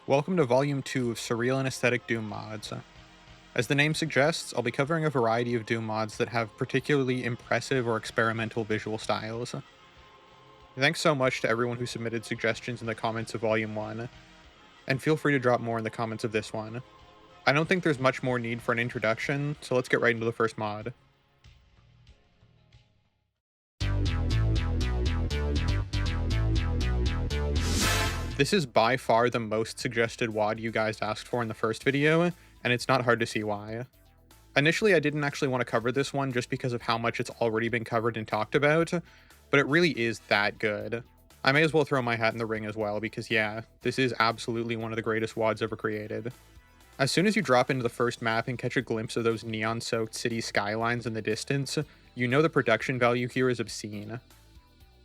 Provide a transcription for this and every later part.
Welcome to Volume 2 of Surreal and Aesthetic Doom mods. As the name suggests, I'll be covering a variety of Doom mods that have particularly impressive or experimental visual styles. Thanks so much to everyone who submitted suggestions in the comments of Volume 1, and feel free to drop more in the comments of this one. I don't think there's much more need for an introduction, so let's get right into the first mod. This is by far the most suggested WOD you guys asked for in the first video, and it's not hard to see why. Initially, I didn't actually want to cover this one just because of how much it's already been covered and talked about, but it really is that good. I may as well throw my hat in the ring as well, because yeah, this is absolutely one of the greatest WODs ever created. As soon as you drop into the first map and catch a glimpse of those neon-soaked city skylines in the distance, you know the production value here is obscene.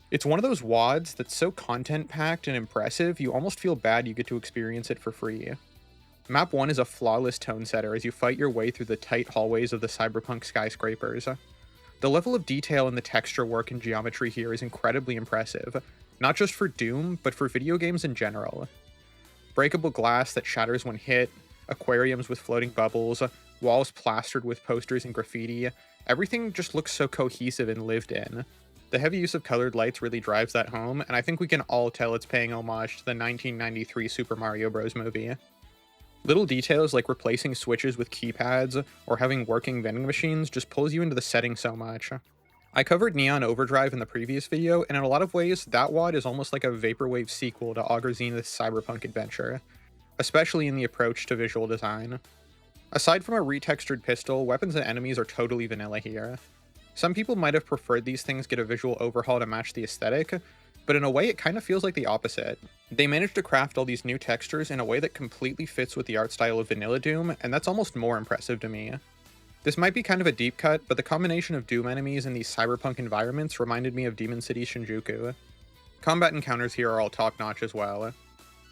It's one of those WODs that's so content-packed and impressive, you almost feel bad you get to experience it for free. Map 1 is a flawless tone setter as you fight your way through the tight hallways of the cyberpunk skyscrapers. The level of detail in the texture work and geometry here is incredibly impressive, not just for Doom, but for video games in general. Breakable glass that shatters when hit, aquariums with floating bubbles, walls plastered with posters and graffiti, everything just looks so cohesive and lived in. The heavy use of colored lights really drives that home, and I think we can all tell it's paying homage to the 1993 Super Mario Bros. Movie. Little details like replacing switches with keypads or having working vending machines just pulls you into the setting so much. I covered Neon Overdrive in the previous video, and in a lot of ways, that WOD is almost like a vaporwave sequel to Auger Zenith's cyberpunk adventure, especially in the approach to visual design. Aside from a retextured pistol, weapons and enemies are totally vanilla here. Some people might have preferred these things get a visual overhaul to match the aesthetic, but in a way it kind of feels like the opposite. They managed to craft all these new textures in a way that completely fits with the art style of Vanilla Doom, and that's almost more impressive to me. This might be kind of a deep cut, but the combination of Doom enemies in these cyberpunk environments reminded me of Demon City Shinjuku. Combat encounters here are all top-notch as well.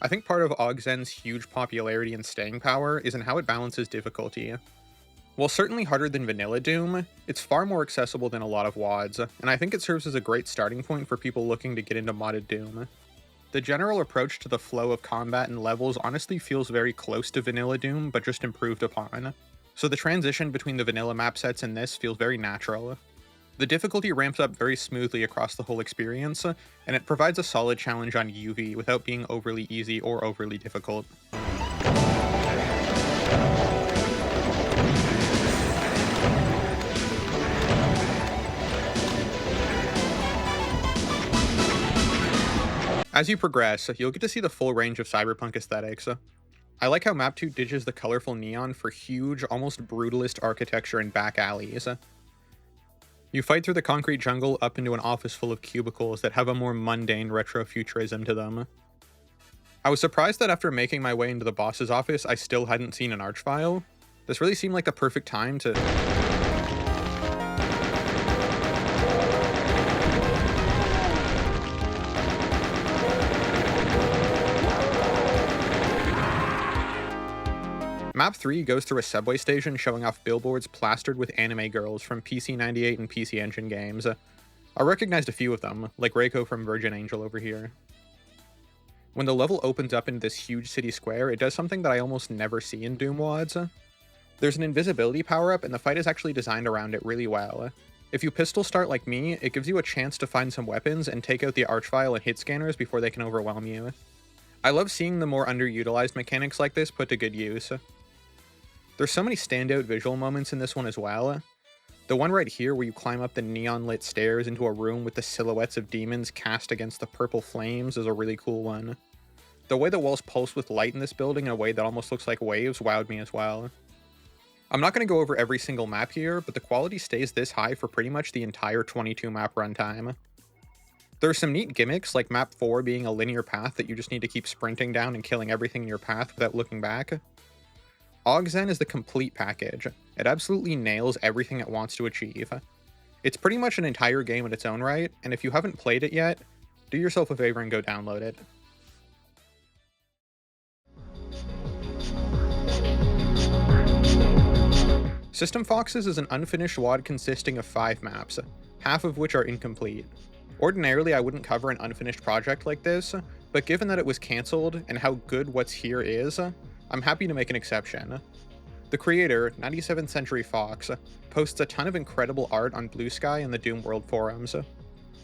I think part of Augzen's huge popularity and staying power is in how it balances difficulty. While certainly harder than Vanilla Doom, it's far more accessible than a lot of WODs, and I think it serves as a great starting point for people looking to get into modded Doom. The general approach to the flow of combat and levels honestly feels very close to Vanilla Doom, but just improved upon. So the transition between the vanilla map sets and this feels very natural. The difficulty ramps up very smoothly across the whole experience, and it provides a solid challenge on UV without being overly easy or overly difficult. As you progress, you'll get to see the full range of cyberpunk aesthetics. I like how Map 2 ditches the colorful neon for huge, almost brutalist architecture in back alleys. You fight through the concrete jungle up into an office full of cubicles that have a more mundane retrofuturism to them. I was surprised that after making my way into the boss's office, I still hadn't seen an arch file. This really seemed like the perfect time to... Map 3 goes through a subway station showing off billboards plastered with anime girls from PC98 and PC Engine games. I recognized a few of them, like Reiko from Virgin Angel over here. When the level opens up into this huge city square, it does something that I almost never see in Doom WODs. There's an invisibility power-up, and the fight is actually designed around it really well. If you pistol start like me, it gives you a chance to find some weapons and take out the archvile and hit scanners before they can overwhelm you. I love seeing the more underutilized mechanics like this put to good use. There's so many standout visual moments in this one as well. The one right here where you climb up the neon-lit stairs into a room with the silhouettes of demons cast against the purple flames is a really cool one. The way the walls pulse with light in this building in a way that almost looks like waves wowed me as well. I'm not going to go over every single map here, but the quality stays this high for pretty much the entire 22 map runtime. There are some neat gimmicks, like map 4 being a linear path that you just need to keep sprinting down and killing everything in your path without looking back. Augzen is the complete package. It absolutely nails everything it wants to achieve. It's pretty much an entire game in its own right, and if you haven't played it yet, do yourself a favor and go download it. System Foxes is an unfinished WOD consisting of 5 maps, half of which are incomplete. Ordinarily, I wouldn't cover an unfinished project like this, But given that it was cancelled and how good What's Here is, I'm happy to make an exception. The creator, 97th Century Fox, posts a ton of incredible art on Blue Sky and the Doom World forums.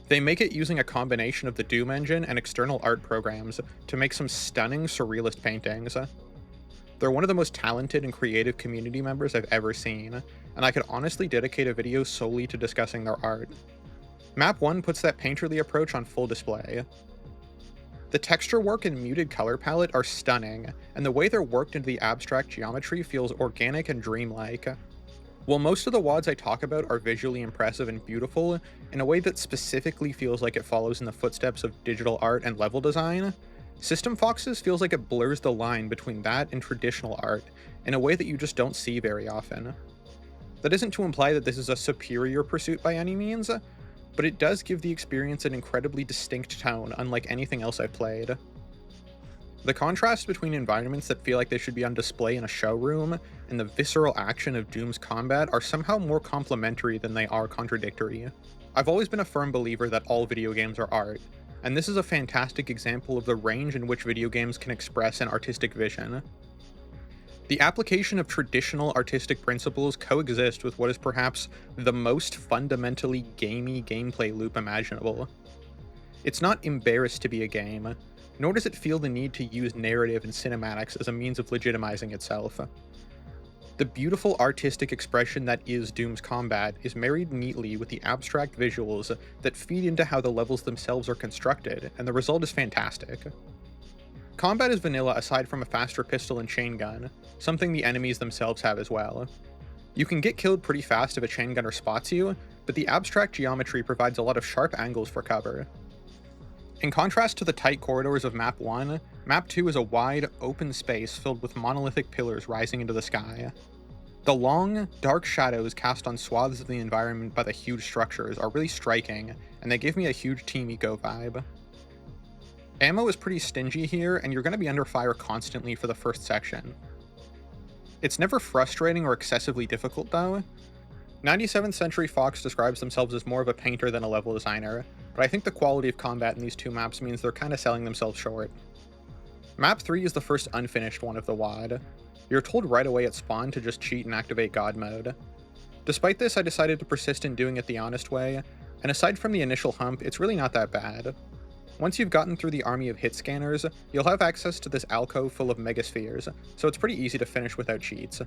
They make it using a combination of the Doom engine and external art programs to make some stunning surrealist paintings. They're one of the most talented and creative community members I've ever seen, and I could honestly dedicate a video solely to discussing their art. Map 1 puts that painterly approach on full display. The texture work and muted color palette are stunning, and the way they're worked into the abstract geometry feels organic and dreamlike. While most of the WODs I talk about are visually impressive and beautiful, in a way that specifically feels like it follows in the footsteps of digital art and level design, System Fox's feels like it blurs the line between that and traditional art in a way that you just don't see very often. That isn't to imply that this is a superior pursuit by any means, but it does give the experience an incredibly distinct tone unlike anything else I've played. The contrast between environments that feel like they should be on display in a showroom and the visceral action of Doom's combat are somehow more complementary than they are contradictory. I've always been a firm believer that all video games are art, and this is a fantastic example of the range in which video games can express an artistic vision. The application of traditional artistic principles coexist with what is perhaps the most fundamentally gamey gameplay loop imaginable. It's not embarrassed to be a game, nor does it feel the need to use narrative and cinematics as a means of legitimizing itself. The beautiful artistic expression that is Doom's combat is married neatly with the abstract visuals that feed into how the levels themselves are constructed, and the result is fantastic. Combat is vanilla aside from a faster pistol and chain gun, something the enemies themselves have as well. You can get killed pretty fast if a chain gunner spots you, but the abstract geometry provides a lot of sharp angles for cover. In contrast to the tight corridors of Map 1, Map 2 is a wide, open space filled with monolithic pillars rising into the sky. The long, dark shadows cast on swaths of the environment by the huge structures are really striking, and they give me a huge Team Eco vibe. Ammo is pretty stingy here, and you're going to be under fire constantly for the first section. It's never frustrating or excessively difficult though. 97th Century Fox describes themselves as more of a painter than a level designer, but I think the quality of combat in these two maps means they're kinda selling themselves short. Map 3 is the first unfinished one of the WOD. You're told right away at spawn to just cheat and activate God mode. Despite this, I decided to persist in doing it the honest way, and aside from the initial hump, it's really not that bad. Once you've gotten through the army of hit scanners, you'll have access to this alcove full of megaspheres, so it's pretty easy to finish without cheats.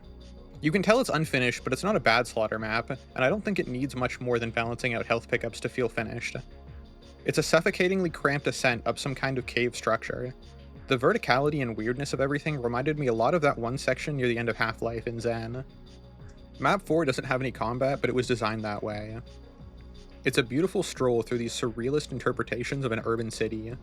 You can tell it's unfinished, but it's not a bad slaughter map, and I don't think it needs much more than balancing out health pickups to feel finished. It's a suffocatingly cramped ascent up some kind of cave structure. The verticality and weirdness of everything reminded me a lot of that one section near the end of Half-Life in Zen. Map 4 doesn't have any combat, but it was designed that way. It's a beautiful stroll through these surrealist interpretations of an urban city.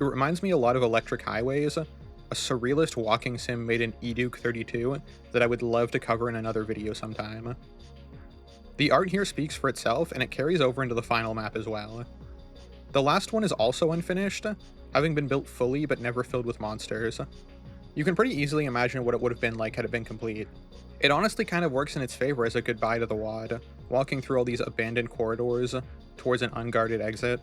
It reminds me a lot of Electric Highways, a surrealist walking sim made in Eduke 32 that I would love to cover in another video sometime. The art here speaks for itself, and it carries over into the final map as well. The last one is also unfinished, having been built fully but never filled with monsters. You can pretty easily imagine what it would have been like had it been complete. It honestly kind of works in its favor as a goodbye to the WOD, walking through all these abandoned corridors towards an unguarded exit.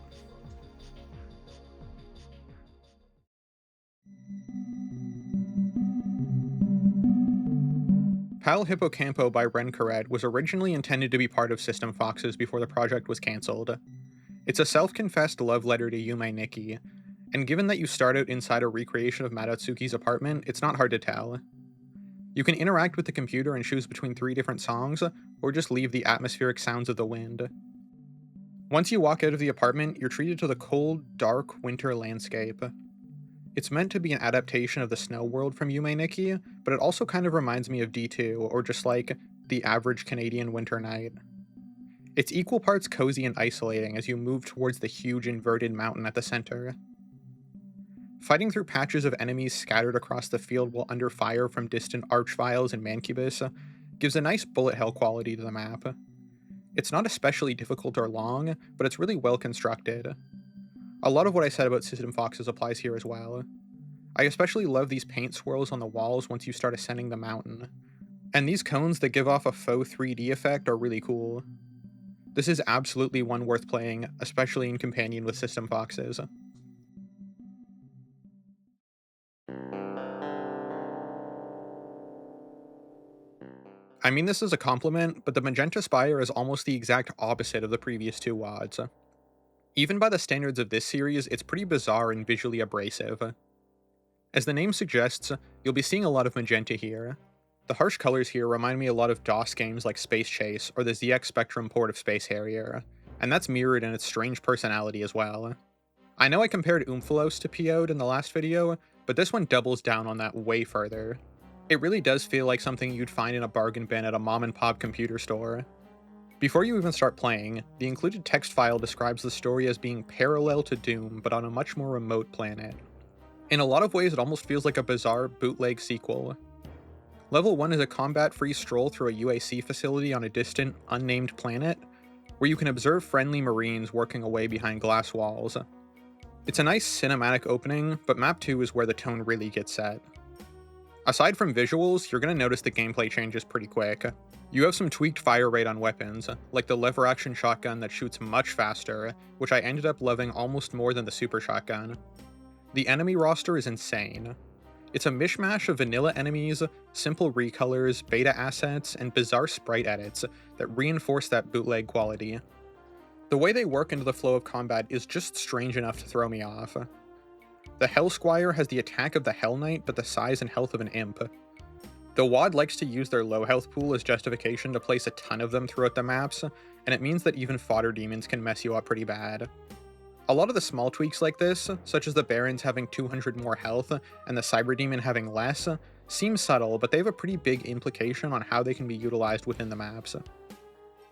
PAL Hipocampo by Ren Corrette was originally intended to be part of System Fox's before the project was cancelled. It's a self-confessed love letter to Yume Nikki, and given that you start out inside a recreation of Madatsuki's apartment, it's not hard to tell. You can interact with the computer and choose between 3 different songs, or just leave the atmospheric sounds of the wind. Once you walk out of the apartment, you're treated to the cold, dark winter landscape. It's meant to be an adaptation of the snow world from Yume Nikki, but it also kind of reminds me of D2, or just like the average Canadian winter night. It's equal parts cozy and isolating as you move towards the huge inverted mountain at the center. Fighting through patches of enemies scattered across the field while under fire from distant archviles and mancubus gives a nice bullet hell quality to the map. It's not especially difficult or long, but it's really well constructed. A lot of what I said about System Foxes applies here as well. I especially love these paint swirls on the walls once you start ascending the mountain. And these cones that give off a faux 3D effect are really cool. This is absolutely one worth playing, especially in companion with System Foxes. I mean this is a compliment, but the Magenta Spire is almost the exact opposite of the previous two WADs. Even by the standards of this series, it's pretty bizarre and visually abrasive. As the name suggests, you'll be seeing a lot of magenta here. The harsh colors here remind me a lot of DOS games like Space Chase or the ZX Spectrum port of Space Harrier, and that's mirrored in its strange personality as well. I know I compared Oomphlos to Pioed in the last video, but this one doubles down on that way further. It really does feel like something you'd find in a bargain bin at a mom-and-pop computer store. Before you even start playing, the included text file describes the story as being parallel to Doom, but on a much more remote planet. In a lot of ways, it almost feels like a bizarre bootleg sequel. Level 1 is a combat-free stroll through a UAC facility on a distant, unnamed planet, where you can observe friendly Marines working away behind glass walls. It's a nice cinematic opening, but Map 2 is where the tone really gets set. Aside from visuals, you're going to notice the gameplay changes pretty quick. You have some tweaked fire rate on weapons, like the lever-action shotgun that shoots much faster, which I ended up loving almost more than the super shotgun. The enemy roster is insane. It's a mishmash of vanilla enemies, simple recolors, beta assets, and bizarre sprite edits that reinforce that bootleg quality. The way they work into the flow of combat is just strange enough to throw me off. The Hell Squire has the attack of the Hell Knight, but the size and health of an imp. The WAD likes to use their low health pool as justification to place a ton of them throughout the maps, and it means that even fodder demons can mess you up pretty bad. A lot of the small tweaks like this, such as the Barons having 200 more health and the Cyber Demon having less, seem subtle, but they have a pretty big implication on how they can be utilized within the maps.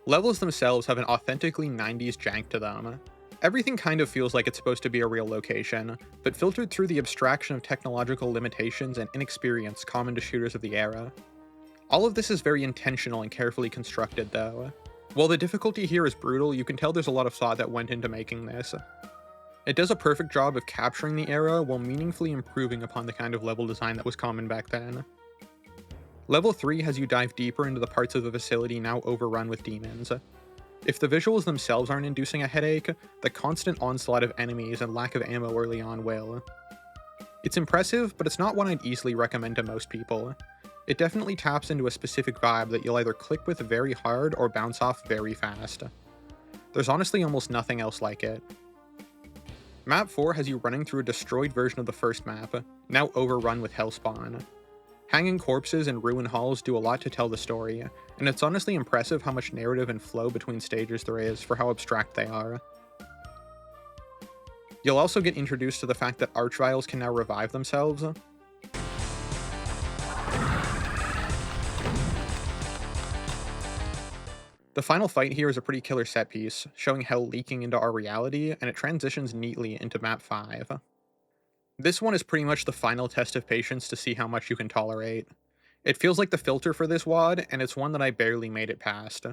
Levels themselves have an authentically 90s jank to them. Everything kind of feels like it's supposed to be a real location, but filtered through the abstraction of technological limitations and inexperience common to shooters of the era. All of this is very intentional and carefully constructed, though. While the difficulty here is brutal, you can tell there's a lot of thought that went into making this. It does a perfect job of capturing the era while meaningfully improving upon the kind of level design that was common back then. Level 3 has you dive deeper into the parts of the facility now overrun with demons. If the visuals themselves aren't inducing a headache, the constant onslaught of enemies and lack of ammo early on will. It's impressive, but it's not one I'd easily recommend to most people. It definitely taps into a specific vibe that you'll either click with very hard or bounce off very fast. There's honestly almost nothing else like it. Map 4 has you running through a destroyed version of the first map, now overrun with Hellspawn. Hanging corpses and ruin halls do a lot to tell the story, and it's honestly impressive how much narrative and flow between stages there is for how abstract they are. You'll also get introduced to the fact that Archviles can now revive themselves. The final fight here is a pretty killer set piece, showing hell leaking into our reality, and it transitions neatly into Map 5. This one is pretty much the final test of patience to see how much you can tolerate. It feels like the filter for this WAD, and it's one that I barely made it past.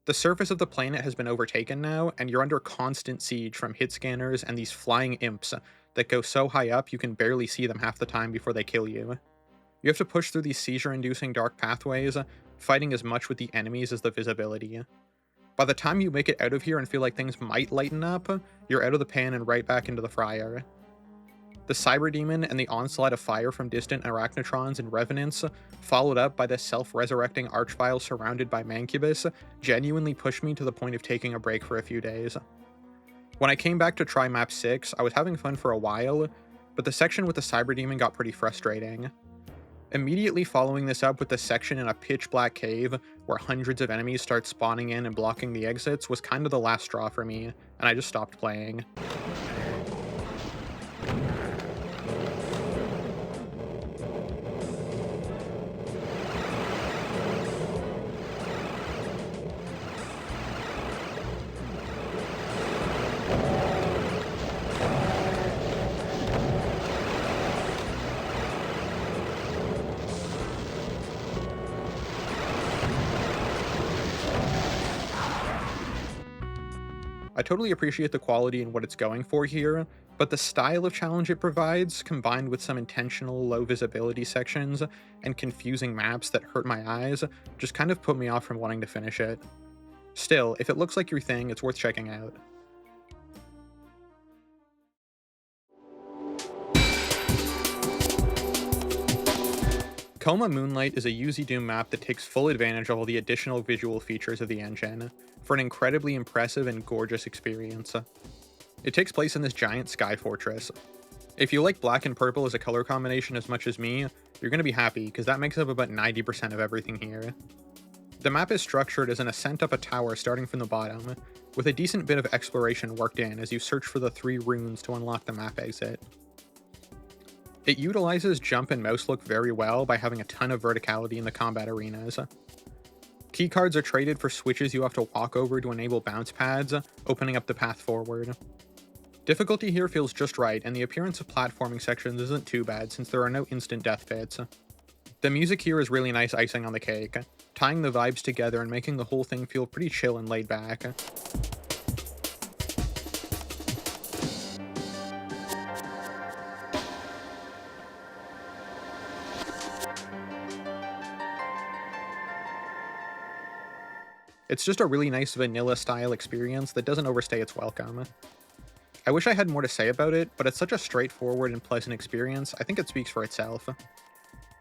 The surface of the planet has been overtaken now, and you're under constant siege from hit scanners and these flying imps that go so high up you can barely see them half the time before they kill you. You have to push through these seizure-inducing dark pathways, fighting as much with the enemies as the visibility. By the time you make it out of here and feel like things might lighten up, you're out of the pan and right back into the fryer. The Cyber Demon and the onslaught of fire from distant Arachnotrons and Revenants, followed up by the self-resurrecting Archvile surrounded by Mancubus, genuinely pushed me to the point of taking a break for a few days. When I came back to try Map 6, I was having fun for a while, but the section with the Cyber Demon got pretty frustrating. Immediately following this up with the section in a pitch-black cave, where hundreds of enemies start spawning in and blocking the exits, was kind of the last straw for me, and I just stopped playing. I totally appreciate the quality and what it's going for here, but the style of challenge it provides, combined with some intentional low visibility sections and confusing maps that hurt my eyes, just kind of put me off from wanting to finish it. Still, if it looks like your thing, it's worth checking out. Coma Moonlight is a UZ Doom map that takes full advantage of all the additional visual features of the engine, for an incredibly impressive and gorgeous experience. It takes place in this giant sky fortress. If you like black and purple as a color combination as much as me, you're going to be happy, because that makes up about 90% of everything here. The map is structured as an ascent up a tower starting from the bottom, with a decent bit of exploration worked in as you search for the 3 runes to unlock the map exit. It utilizes jump and mouse look very well by having a ton of verticality in the combat arenas. Keycards are traded for switches you have to walk over to enable bounce pads, opening up the path forward. Difficulty here feels just right, and the appearance of platforming sections isn't too bad since there are no instant death pits. The music here is really nice icing on the cake, tying the vibes together and making the whole thing feel pretty chill and laid back. It's just a really nice vanilla-style experience that doesn't overstay its welcome. I wish I had more to say about it, but it's such a straightforward and pleasant experience, I think it speaks for itself.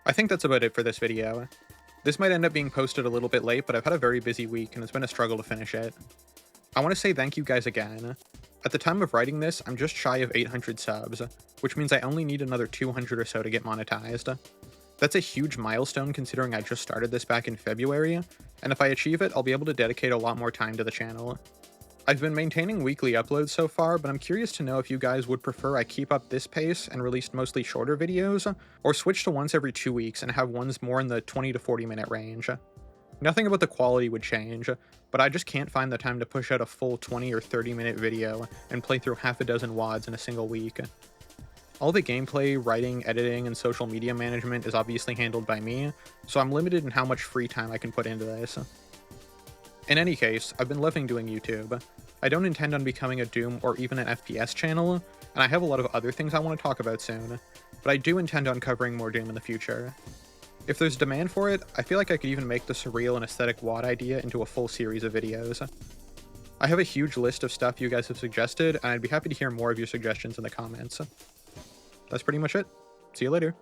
I think that's about it for this video. This might end up being posted a little bit late, but I've had a very busy week and it's been a struggle to finish it. I want to say thank you guys again. At the time of writing this, I'm just shy of 800 subs, which means I only need another 200 or so to get monetized. That's a huge milestone considering I just started this back in February, and if I achieve it, I'll be able to dedicate a lot more time to the channel. I've been maintaining weekly uploads so far, but I'm curious to know if you guys would prefer I keep up this pace and release mostly shorter videos, or switch to once every 2 weeks and have ones more in the 20 to 40 minute range. Nothing about the quality would change, but I just can't find the time to push out a full 20 or 30 minute video and play through half a dozen WADs in a single week. All the gameplay, writing, editing, and social media management is obviously handled by me, so I'm limited in how much free time I can put into this. In any case, I've been loving doing YouTube. I don't intend on becoming a Doom or even an FPS channel, and I have a lot of other things I want to talk about soon, but I do intend on covering more Doom in the future. If there's demand for it, I feel like I could even make the Surreal and aesthetic WAD idea into a full series of videos. I have a huge list of stuff you guys have suggested, and I'd be happy to hear more of your suggestions in the comments. That's pretty much it. See you later.